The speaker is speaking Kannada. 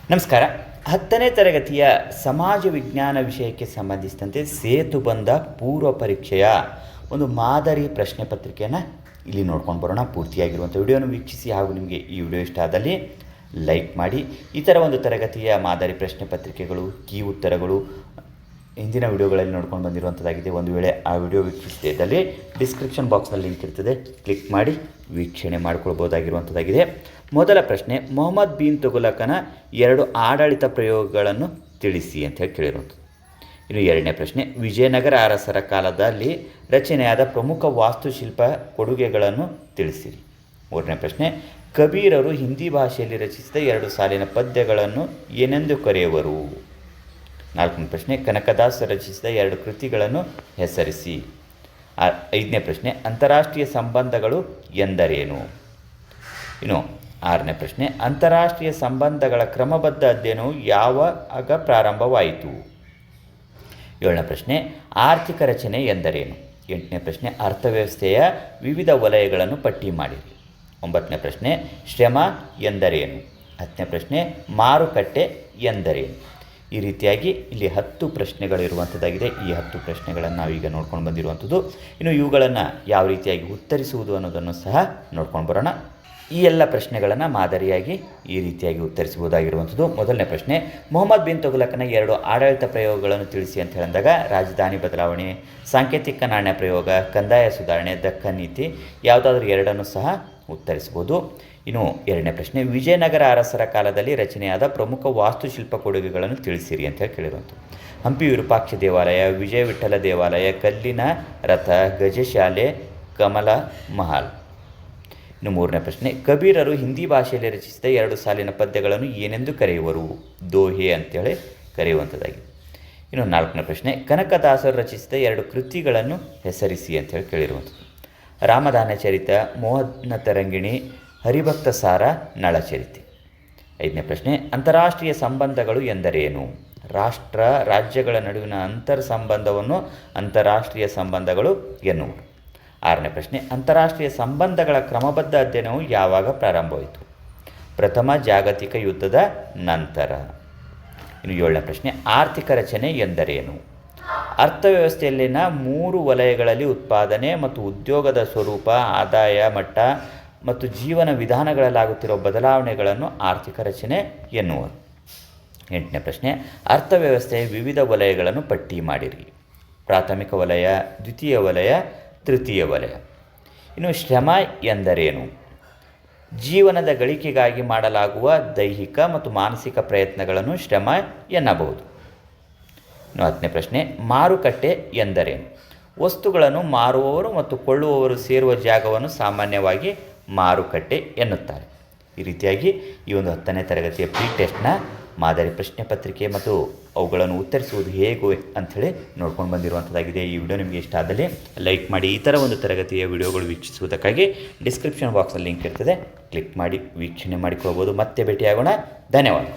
ನಮಸ್ಕಾರ. 10ನೇ ತರಗತಿಯ ಸಮಾಜ ವಿಜ್ಞಾನ ವಿಷಯಕ್ಕೆ ಸಂಬಂಧಿಸಿದಂತೆ ಸೇತುಬಂಧ ಪೂರ್ವ ಪರೀಕ್ಷೆಯ ಒಂದು ಮಾದರಿ ಪ್ರಶ್ನೆ ಪತ್ರಿಕೆಯನ್ನು ಇಲ್ಲಿ ನೋಡ್ಕೊಂಡು ಬರೋಣ. ಪೂರ್ತಿಯಾಗಿರುವಂಥ ವಿಡಿಯೋನ ವೀಕ್ಷಿಸಿ ಹಾಗೂ ನಿಮಗೆ ಈ ವಿಡಿಯೋ ಇಷ್ಟ ಆದಲ್ಲಿ ಲೈಕ್ ಮಾಡಿ. ಈ ಥರ ಒಂದು ತರಗತಿಯ ಮಾದರಿ ಪ್ರಶ್ನೆ ಪತ್ರಿಕೆಗಳು, ಕೀ ಉತ್ತರಗಳು ಹಿಂದಿನ ವಿಡಿಯೋಗಳಲ್ಲಿ ನೋಡ್ಕೊಂಡು ಬಂದಿರುವಂಥದ್ದಾಗಿದೆ. ಒಂದು ವೇಳೆ ಆ ವಿಡಿಯೋ ವೀಕ್ಷಿಸದೇ ಇದ್ದಲ್ಲಿ ಡಿಸ್ಕ್ರಿಪ್ಷನ್ ಬಾಕ್ಸ್ನಲ್ಲಿ ಲಿಂಕ್ ಇರ್ತದೆ, ಕ್ಲಿಕ್ ಮಾಡಿ ವೀಕ್ಷಣೆ ಮಾಡಿಕೊಳ್ಬೋದಾಗಿರುವಂಥದ್ದಾಗಿದೆ. ಮೊದಲ ಪ್ರಶ್ನೆ, ಮೊಹಮ್ಮದ್ ಬಿನ್ ತುಘಲಕನ 2 ಆಡಳಿತ ಪ್ರಯೋಗಗಳನ್ನು ತಿಳಿಸಿ ಅಂತ ಹೇಳಿ ಕೇಳಿರುವಂಥದ್ದು. ಇನ್ನು ಎರಡನೇ ಪ್ರಶ್ನೆ, ವಿಜಯನಗರ ಅರಸರ ಕಾಲದಲ್ಲಿ ರಚನೆಯಾದ ಪ್ರಮುಖ ವಾಸ್ತುಶಿಲ್ಪ ಕೊಡುಗೆಗಳನ್ನು ತಿಳಿಸಿರಿ. ಮೂರನೇ ಪ್ರಶ್ನೆ, ಕಬೀರರು ಹಿಂದಿ ಭಾಷೆಯಲ್ಲಿ ರಚಿಸಿದ 2 ಸಾಲಿನ ಪದ್ಯಗಳನ್ನು ಏನೆಂದು ಕರೆಯುವರು. ನಾಲ್ಕನೇ ಪ್ರಶ್ನೆ, ಕನಕದಾಸ ರಚಿಸಿದ 2 ಕೃತಿಗಳನ್ನು ಹೆಸರಿಸಿ. ಐದನೇ ಪ್ರಶ್ನೆ, ಅಂತಾರಾಷ್ಟ್ರೀಯ ಸಂಬಂಧಗಳು ಎಂದರೇನು. ಇನ್ನು ಆರನೇ ಪ್ರಶ್ನೆ, ಅಂತಾರಾಷ್ಟ್ರೀಯ ಸಂಬಂಧಗಳ ಕ್ರಮಬದ್ಧ ಅಧ್ಯಯನವು ಯಾವಾಗ ಪ್ರಾರಂಭವಾಯಿತು. ಏಳನೇ ಪ್ರಶ್ನೆ, ಆರ್ಥಿಕ ರಚನೆ ಎಂದರೇನು. ಎಂಟನೇ ಪ್ರಶ್ನೆ, ಅರ್ಥವ್ಯವಸ್ಥೆಯ ವಿವಿಧ ವಲಯಗಳನ್ನು ಪಟ್ಟಿ ಮಾಡಿರಿ. ಒಂಬತ್ತನೇ ಪ್ರಶ್ನೆ, ಶ್ರಮ ಎಂದರೇನು. ಹತ್ತನೇ ಪ್ರಶ್ನೆ, ಮಾರುಕಟ್ಟೆ ಎಂದರೇನು. ಈ ರೀತಿಯಾಗಿ ಇಲ್ಲಿ 10 ಪ್ರಶ್ನೆಗಳಿರುವಂಥದ್ದಾಗಿದೆ. ಈ 10 ಪ್ರಶ್ನೆಗಳನ್ನು ನಾವೀಗ ನೋಡ್ಕೊಂಡು ಬಂದಿರುವಂಥದ್ದು. ಇನ್ನು ಇವುಗಳನ್ನು ಯಾವ ರೀತಿಯಾಗಿ ಉತ್ತರಿಸುವುದು ಅನ್ನೋದನ್ನು ಸಹ ನೋಡ್ಕೊಂಡು ಬರೋಣ. ಈ ಎಲ್ಲ ಪ್ರಶ್ನೆಗಳನ್ನು ಮಾದರಿಯಾಗಿ ಈ ರೀತಿಯಾಗಿ ಉತ್ತರಿಸಬಹುದಾಗಿರುವಂಥದ್ದು. ಮೊದಲನೇ ಪ್ರಶ್ನೆ, ಮೊಹಮ್ಮದ್ ಬಿನ್ ತುಘಲಕನ 2 ಆಡಳಿತ ಪ್ರಯೋಗಗಳನ್ನು ತಿಳಿಸಿ ಅಂತ ಹೇಳಿದಾಗ ರಾಜಧಾನಿ ಬದಲಾವಣೆ, ಸಾಂಕೇತಿಕ ನಾಣ್ಯ ಪ್ರಯೋಗ, ಕಂದಾಯ ಸುಧಾರಣೆ, ದಕ್ಕನ್ ನೀತಿ, ಯಾವುದಾದ್ರೂ 2 ಸಹ ಉತ್ತರಿಸ್ಬೋದು. ಇನ್ನು ಎರಡನೇ ಪ್ರಶ್ನೆ, ವಿಜಯನಗರ ಅರಸರ ಕಾಲದಲ್ಲಿ ರಚನೆಯಾದ ಪ್ರಮುಖ ವಾಸ್ತುಶಿಲ್ಪ ಕೊಡುಗೆಗಳನ್ನು ತಿಳಿಸಿರಿ ಅಂತ ಹೇಳಿ ಕೇಳಿರುವಂಥದ್ದು. ಹಂಪಿ ವಿರೂಪಾಕ್ಷ ದೇವಾಲಯ, ವಿಜಯ ವಿಠಲ ದೇವಾಲಯ, ಕಲ್ಲಿನ ರಥ, ಗಜಶಾಲೆ, ಕಮಲ ಮಹಲ್. ಇನ್ನು ಮೂರನೇ ಪ್ರಶ್ನೆ, ಕಬೀರರು ಹಿಂದಿ ಭಾಷೆಯಲ್ಲಿ ರಚಿಸಿದ 2 ಸಾಲಿನ ಪದ್ಯಗಳನ್ನು ಏನೆಂದು ಕರೆಯುವರು. ದೋಹೆ ಅಂತೇಳಿ ಕರೆಯುವಂಥದ್ದಾಗಿದೆ. ಇನ್ನು ನಾಲ್ಕನೇ ಪ್ರಶ್ನೆ, ಕನಕದಾಸರು ರಚಿಸಿದ 2 ಕೃತಿಗಳನ್ನು ಹೆಸರಿಸಿ ಅಂತೇಳಿ ಕೇಳಿರುವಂಥದ್ದು. ರಾಮದಾನ ಚರಿತ, ಮೋಹನ ತರಂಗಿಣಿ, ಹರಿಭಕ್ತ ಸಾರ, ನಳಚರಿತೆ. ಐದನೇ ಪ್ರಶ್ನೆ, ಅಂತಾರಾಷ್ಟ್ರೀಯ ಸಂಬಂಧಗಳು ಎಂದರೇನು. ರಾಷ್ಟ್ರ ರಾಜ್ಯಗಳ ನಡುವಿನ ಅಂತರ್ ಸಂಬಂಧವನ್ನು ಅಂತಾರಾಷ್ಟ್ರೀಯ ಸಂಬಂಧಗಳು ಎನ್ನುವರು. ಆರನೇ ಪ್ರಶ್ನೆ, ಅಂತಾರಾಷ್ಟ್ರೀಯ ಸಂಬಂಧಗಳ ಕ್ರಮಬದ್ಧ ಅಧ್ಯಯನವು ಯಾವಾಗ ಪ್ರಾರಂಭವಾಯಿತು. ಪ್ರಥಮ ಜಾಗತಿಕ ಯುದ್ಧದ ನಂತರ. ಇನ್ನು ಏಳನೇ ಪ್ರಶ್ನೆ, ಆರ್ಥಿಕ ರಚನೆ ಎಂದರೇನು. ಅರ್ಥವ್ಯವಸ್ಥೆಯಲ್ಲಿನ 3 ವಲಯಗಳಲ್ಲಿ ಉತ್ಪಾದನೆ ಮತ್ತು ಉದ್ಯೋಗದ ಸ್ವರೂಪ, ಆದಾಯ ಮಟ್ಟ ಮತ್ತು ಜೀವನ ವಿಧಾನಗಳಲ್ಲಾಗುತ್ತಿರುವ ಬದಲಾವಣೆಗಳನ್ನು ಆರ್ಥಿಕ ರಚನೆ ಎನ್ನುವರು. ಎಂಟನೇ ಪ್ರಶ್ನೆ, ಅರ್ಥವ್ಯವಸ್ಥೆಯ ವಿವಿಧ ವಲಯಗಳನ್ನು ಪಟ್ಟಿ ಮಾಡಿರಿ. ಪ್ರಾಥಮಿಕ ವಲಯ, ದ್ವಿತೀಯ ವಲಯ, ತೃತೀಯ ವಲಯ. ಇನ್ನು ಶ್ರಮ ಎಂದರೇನು. ಜೀವನದ ಗಳಿಕೆಗಾಗಿ ಮಾಡಲಾಗುವ ದೈಹಿಕ ಮತ್ತು ಮಾನಸಿಕ ಪ್ರಯತ್ನಗಳನ್ನು ಶ್ರಮ ಎನ್ನಬಹುದು. ಇನ್ನು 10ನೇ ಪ್ರಶ್ನೆ, ಮಾರುಕಟ್ಟೆ ಎಂದರೇನು. ವಸ್ತುಗಳನ್ನು ಮಾರುವವರು ಮತ್ತು ಕೊಳ್ಳುವವರು ಸೇರುವ ಜಾಗವನ್ನು ಸಾಮಾನ್ಯವಾಗಿ ಮಾರುಕಟ್ಟೆ ಎನ್ನುತ್ತಾರೆ. ಈ ರೀತಿಯಾಗಿ ಈ ಒಂದು 10ನೇ ತರಗತಿಯ ಪ್ರೀ ಟೆಸ್ಟ್ನ ಮಾದರಿ ಪ್ರಶ್ನೆ ಪತ್ರಿಕೆ ಮತ್ತು ಅವುಗಳನ್ನು ಉತ್ತರಿಸುವುದು ಹೇಗೆ ಅಂಥೇಳಿ ನೋಡ್ಕೊಂಡು ಬಂದಿರುವಂಥದ್ದಾಗಿದೆ. ಈ ವಿಡಿಯೋ ನಿಮಗೆ ಇಷ್ಟ ಆದಲ್ಲಿ ಲೈಕ್ ಮಾಡಿ. ಈ ಥರ ಒಂದು ತರಗತಿಯ ವಿಡಿಯೋಗಳು ವೀಕ್ಷಿಸುವುದಕ್ಕಾಗಿ ಡಿಸ್ಕ್ರಿಪ್ಷನ್ ಬಾಕ್ಸಲ್ಲಿ ಲಿಂಕ್ ಇರ್ತದೆ, ಕ್ಲಿಕ್ ಮಾಡಿ ವೀಕ್ಷಣೆ ಮಾಡಿಕೊಳ್ಬೋದು. ಮತ್ತೆ ಭೇಟಿಯಾಗೋಣ. ಧನ್ಯವಾದ.